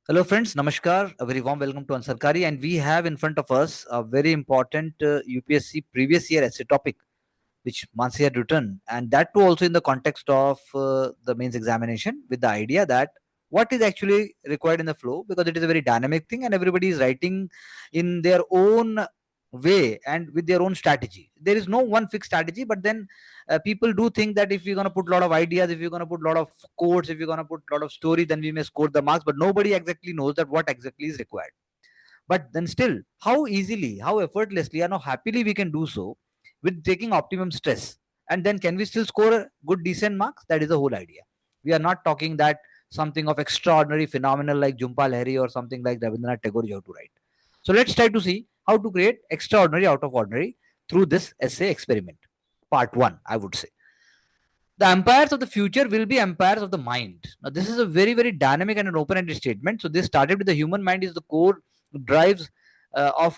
Hello, friends. Namaskar. A very warm welcome to Unsarkari. And we have in front of us a very important UPSC previous year essay topic, which Mansi had written. And that too also in the context of the mains examination with the idea that what is actually required in the flow, because it is a very dynamic thing and everybody is writing in their own way and with their own strategy. There is no one fixed strategy, but then people do think that if you're going to put a lot of ideas, if you're going to put a lot of quotes, if you're going to put a lot of story, then we may score the marks, but nobody exactly knows that what exactly is required. But then still, how easily, how effortlessly, and how happily we can do so with taking optimum stress. And then can we still score good, decent marks? That is the whole idea. We are not talking that something of extraordinary phenomenal like Jhumpa Lahiri or something like Rabindranath Tagore you have to write. So let's try to see how to create extraordinary out of ordinary through this essay experiment. Part 1, I would say. The empires of the future will be empires of the mind. Now, this is a very, very dynamic and an open-ended statement. So, this started with the human mind is the core drives of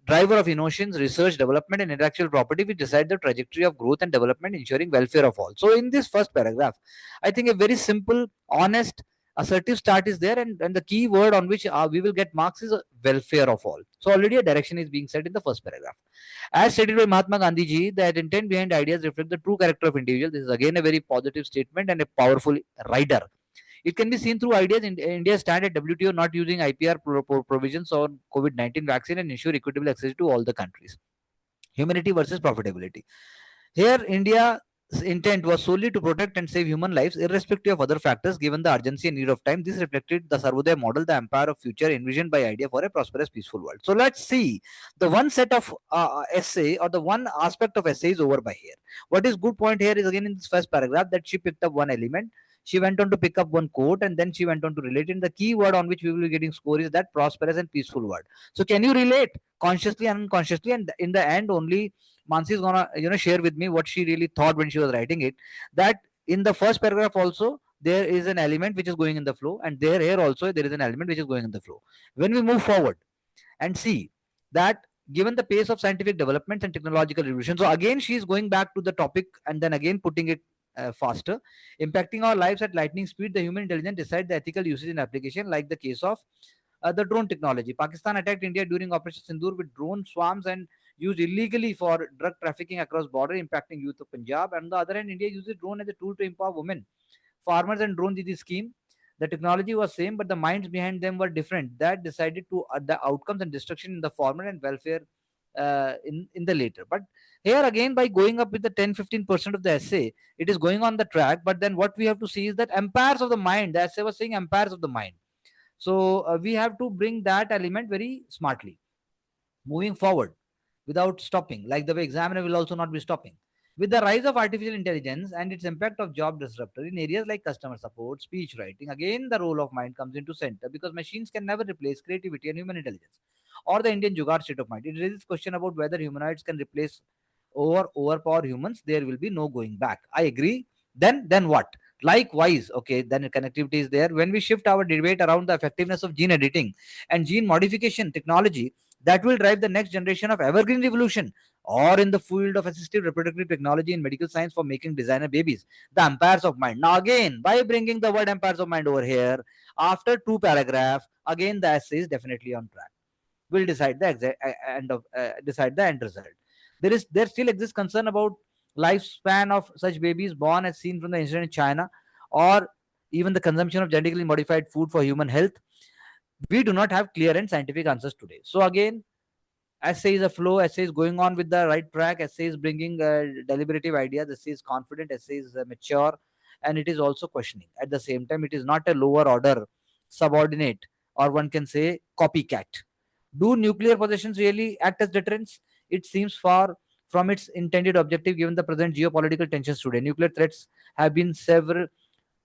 driver of innovations, research, development, and intellectual property, which decide the trajectory of growth and development, ensuring welfare of all. So, in this first paragraph, I think a very simple, honest, assertive start is there, and the key word on which we will get marks is welfare of all. So, already a direction is being set in the first paragraph. As stated by Mahatma Gandhi ji, that intent behind ideas reflect the true character of individual. This is again a very positive statement and a powerful rider. It can be seen through ideas in India stand at WTO not using IPR provisions on COVID-19 vaccine and ensure equitable access to all the countries. Humanity versus profitability. Here, India's intent was solely to protect and save human lives, irrespective of other factors, given the urgency and need of time. This reflected the Sarvodaya model, the empire of future envisioned by idea for a prosperous, peaceful world. So let's see the one set of essay or the one aspect of essay is over by here. What is good point here is again in this first paragraph that she picked up one element. She went on to pick up one quote and then she went on to relate it. And the key word on which we will be getting score is that prosperous and peaceful world. So can you relate consciously and unconsciously? And in the end, only Mansi is gonna share with me what she really thought when she was writing it. That in the first paragraph also there is an element which is going in the flow, and there here also there is an element which is going in the flow. When we move forward and see that given the pace of scientific developments and technological revolution, so again she is going back to the topic and then again putting it faster, impacting our lives at lightning speed. The human intelligence decide the ethical usage and application, like the case of the drone technology. Pakistan attacked India during Operation Sindoor with drone swarms and used illegally for drug trafficking across border, impacting youth of Punjab. And on the other hand, India uses drone as a tool to empower women, farmers, and drone Didi scheme. The technology was same, but the minds behind them were different. That decided to the outcomes and destruction in the former and welfare in the later. But here again, by going up with the 10-15% of the essay, it is going on the track. But then what we have to see is that empires of the mind. The essay was saying empires of the mind. So we have to bring that element very smartly. Moving forward without stopping, like the way examiner will also not be stopping. With the rise of artificial intelligence and its impact of job disruptor in areas like customer support, speech writing, again the role of mind comes into center because machines can never replace creativity and human intelligence or the Indian Jugaad state of mind. It raises question about whether humanoids can replace or overpower humans. There will be no going back. I agree. Then what? Likewise, okay, then connectivity is there. When we shift our debate around the effectiveness of gene editing and gene modification technology, that will drive the next generation of evergreen revolution, or in the field of assistive reproductive technology in medical science for making designer babies, the empires of mind. Now again, by bringing the word empires of mind over here after two paragraphs, again the essay is definitely on track. Will decide the exact end of decide the end result. There still exists concern about lifespan of such babies born as seen from the incident in China, or even the consumption of genetically modified food for human health. We do not have clear and scientific answers today. So again, essay is a flow, essay is going on with the right track, essay is bringing deliberative ideas, essay is confident, essay is mature, and it is also questioning. At the same time, it is not a lower order subordinate, or one can say copycat. Do nuclear possessions really act as deterrents? It seems far from its intended objective given the present geopolitical tensions today. Nuclear threats have been several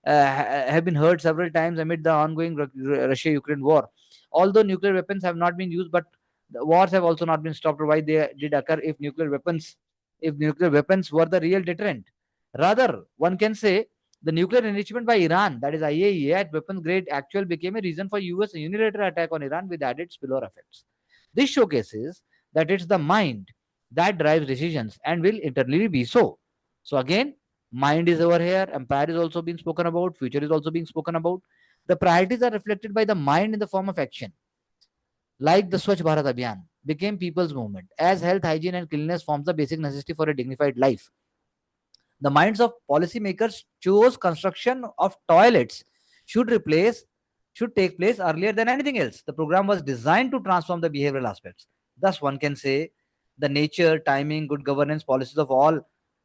have been heard several times amid the ongoing Russia-Ukraine war. Although nuclear weapons have not been used, but the wars have also not been stopped. Why they did occur if nuclear weapons were the real deterrent? Rather, one can say the nuclear enrichment by Iran, that is IAEA, at weapons grade actual became a reason for US unilateral attack on Iran with added spillover effects. This showcases that it's the mind that drives decisions and will internally be so. So again, mind is over here, empire is also being spoken about, future is also being spoken about. The priorities are reflected by the mind in the form of action, like the Swachh Bharat Abhiyan became people's movement, as health, hygiene, and cleanliness forms the basic necessity for a dignified life. The minds of policymakers chose construction of toilets should replace should take place earlier than anything else. The program was designed to transform the behavioral aspects. Thus, one can say the nature, timing, good governance policies of all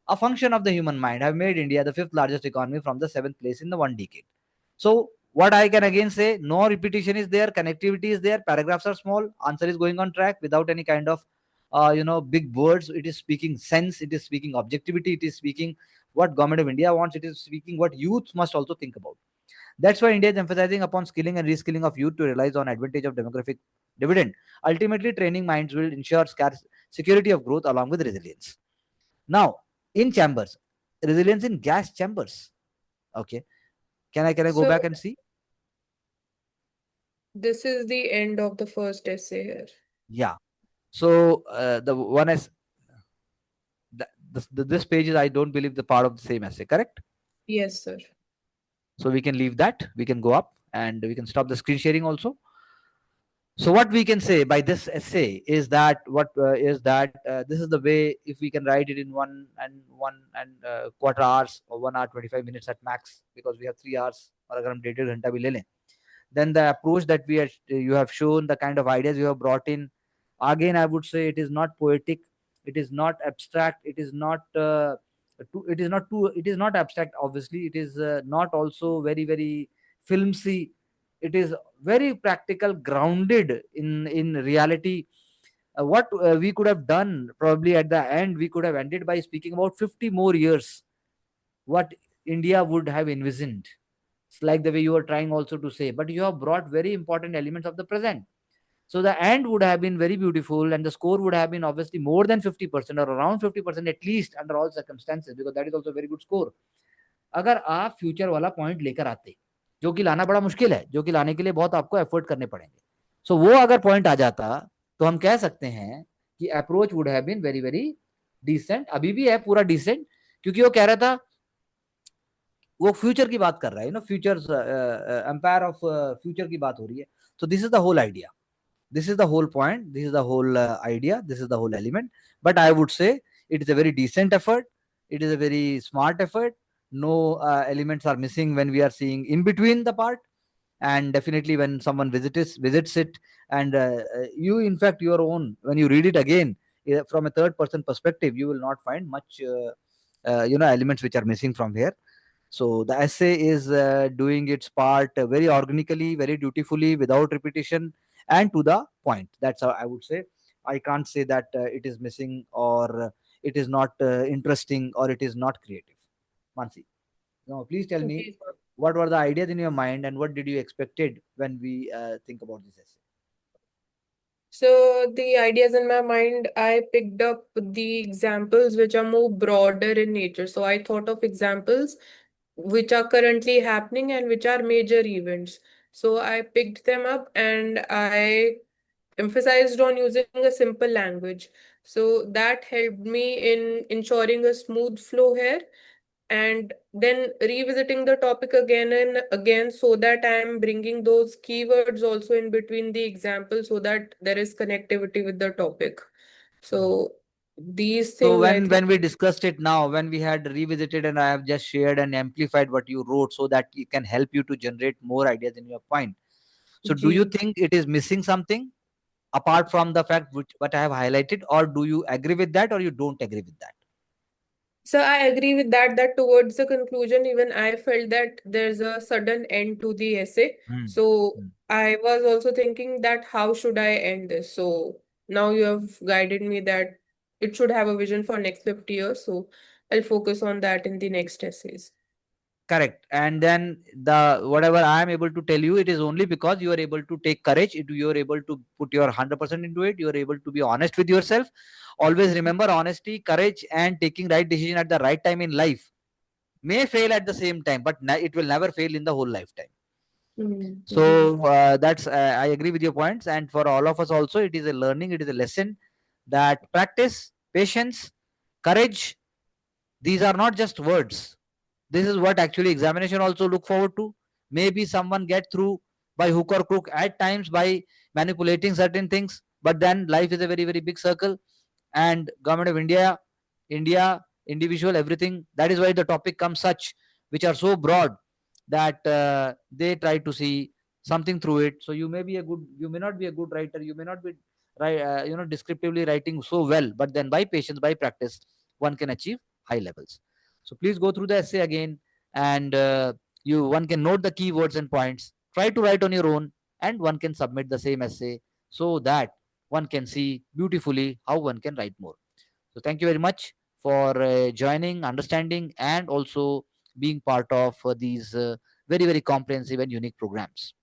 a function of the human mind have made India the fifth largest economy from the seventh place in the one decade. So, what I can again say, no repetition is there, connectivity is there, paragraphs are small, answer is going on track without any kind of big words. It is speaking sense, it is speaking objectivity, it is speaking what government of India wants, it is speaking what youth must also think about. That's why India is emphasizing upon skilling and reskilling of youth to realize on advantage of demographic dividend. Ultimately, training minds will ensure security of growth along with resilience. Now, in chambers, resilience in gas chambers. Okay, can I go So back and see? this is the end of the first essay here. Yeah. So the one is this page is, I don't believe, the part of the same essay. Correct. Yes, sir. So we can leave that. We can go up and we can stop the screen sharing also. So what we can say by this essay is that this is the way, if we can write it in quarter hours or 1 hour 25 minutes at max, because we have 3 hours or agar hum 1.5 घंटा भी ले लें, then the approach that you have shown, the kind of ideas you have brought in, again I would say it is not poetic, it is not abstract, it is not abstract, obviously it is not also very very filmy, it is very practical, grounded in reality. What we could have done probably at the end, we could have ended by speaking about 50 more years, what India would have envisioned. It's like the way you are trying also to say, but you have brought very important elements of the present. So the end would have been very beautiful, and the score would have been obviously more than 50% or around 50% at least under all circumstances, because that is also a very good score. अगर आप future वाला point लेकर आते, जो कि लाना बड़ा मुश्किल है, जो कि लाने के लिए बहुत आपको एफर्ट करने पड़ेंगे, सो वो अगर पॉइंट आ जाता, तो हम कह सकते हैं कि approach would have been very very decent, अभी भी है पूरा डिसेंट, क्योंकि वो कह रहा था, वो फ्यूचर की बात कर रहा है, फ्यूचर एम्पायर ऑफ फ्यूचर की बात हो रही है. So this is the whole idea, this is the whole point, this is the whole idea, this is the whole element. But I would say it is a very decent effort, it is a very smart effort. No elements are missing when we are seeing in between the part, and definitely when someone visits it, and you in fact your own, when you read it again from a third person perspective, you will not find much elements which are missing from here. So the essay is doing its part very organically, very dutifully, without repetition, and to the point. That's how I would say. I can't say that it is missing, or it is not interesting, or it is not creative. Mansi, now please tell me, Okay, sir. what were the ideas in your mind, and what did you expected when we think about this essay? So the ideas in my mind, I picked up the examples which are more broader in nature. So I thought of examples which are currently happening and which are major events. So I picked them up and I emphasized on using a simple language. So that helped me in ensuring a smooth flow here, and then revisiting the topic again and again so that I'm bringing those keywords also in between the example so that there is connectivity with the topic. So these So things I think. when we discussed it now, when we had revisited, and I have just shared and amplified what you wrote, so that it can help you to generate more ideas in your point. So do you Ji. think it is missing something apart from the fact which what I have highlighted, or do you agree with that, or you don't agree with that? So I agree with that, that towards the conclusion, even I felt that there's a sudden end to the essay. Hmm. So Hmm. I was also thinking that how should I end this? So now you have guided me that it should have a vision for next 50 years. So I'll focus on that in the next essays. Correct. And then the whatever I am able to tell you, it is only because you are able to take courage. You are able to put your 100% into it. You are able to be honest with yourself. Always remember, honesty, courage, and taking right decision at the right time in life may fail at the same time, but it will never fail in the whole lifetime. Mm-hmm. So that's I agree with your points, and for all of us also, it is a learning, it is a lesson, that practice, patience, courage, these are not just words. This is what actually examination also look forward to. Maybe someone get through by hook or crook at times by manipulating certain things, but then life is a very very big circle, and government of India, individual, everything. That is why the topic comes such, which are so broad that they try to see something through it. So you may not be a good writer, you may not be descriptively writing so well, but then by patience, by practice, one can achieve high levels. So please go through the essay again, and you one can note the keywords and points. Try to write on your own, and one can submit the same essay so that one can see beautifully how one can write more. So thank you very much for joining, understanding, and also being part of these very very comprehensive and unique programs.